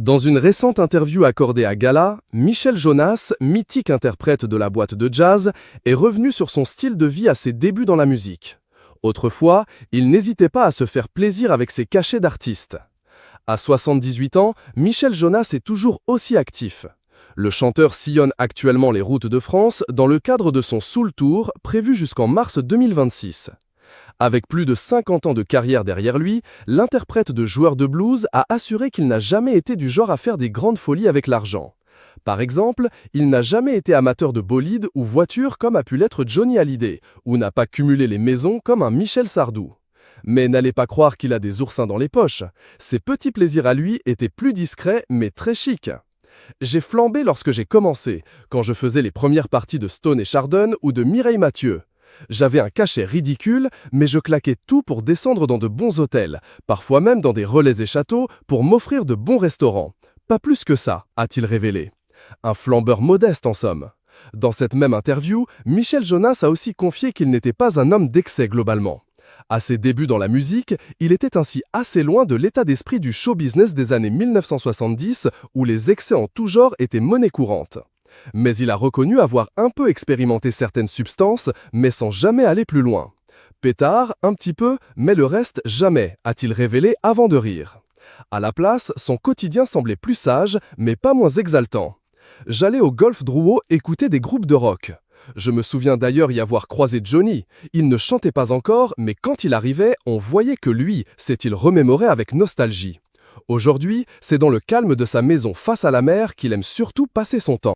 Dans une récente interview accordée à Gala, Michel Jonas, mythique interprète de la boîte de jazz, est revenu sur son style de vie à ses débuts dans la musique. Autrefois, il n'hésitait pas à se faire plaisir avec ses cachets d'artiste. À 78 ans, Michel Jonas est toujours aussi actif. Le chanteur sillonne actuellement les routes de France dans le cadre de son Soul Tour prévu jusqu'en mars 2026. Avec plus de 50 ans de carrière derrière lui, l'interprète de joueur de blues a assuré qu'il n'a jamais été du genre à faire des grandes folies avec l'argent. Par exemple, il n'a jamais été amateur de bolides ou voitures comme a pu l'être Johnny Hallyday, ou n'a pas cumulé les maisons comme un Michel Sardou. Mais n'allez pas croire qu'il a des oursins dans les poches. Ses petits plaisirs à lui étaient plus discrets mais très chics. J'ai flambé lorsque j'ai commencé, quand je faisais les premières parties de Stone et Chardon ou de Mireille Mathieu. J'avais un cachet ridicule, mais je claquais tout pour descendre dans de bons hôtels, parfois même dans des relais et châteaux pour m'offrir de bons restaurants. Pas plus que ça, a-t-il révélé. Un flambeur modeste en somme. Dans cette même interview, Michel Jonas a aussi confié qu'il n'était pas un homme d'excès globalement. À ses débuts dans la musique, il était ainsi assez loin de l'état d'esprit du show business des années 1970 où les excès en tout genre étaient monnaie courante. Mais il a reconnu avoir un peu expérimenté certaines substances, mais sans jamais aller plus loin. Pétard, un petit peu, mais le reste jamais, a-t-il révélé avant de rire. À la place, son quotidien semblait plus sage, mais pas moins exaltant. J'allais au Golf Drouot écouter des groupes de rock. Je me souviens d'ailleurs y avoir croisé Johnny. Il ne chantait pas encore, mais quand il arrivait, on voyait que lui, s'est-il remémoré avec nostalgie. Aujourd'hui, c'est dans le calme de sa maison face à la mer qu'il aime surtout passer son temps.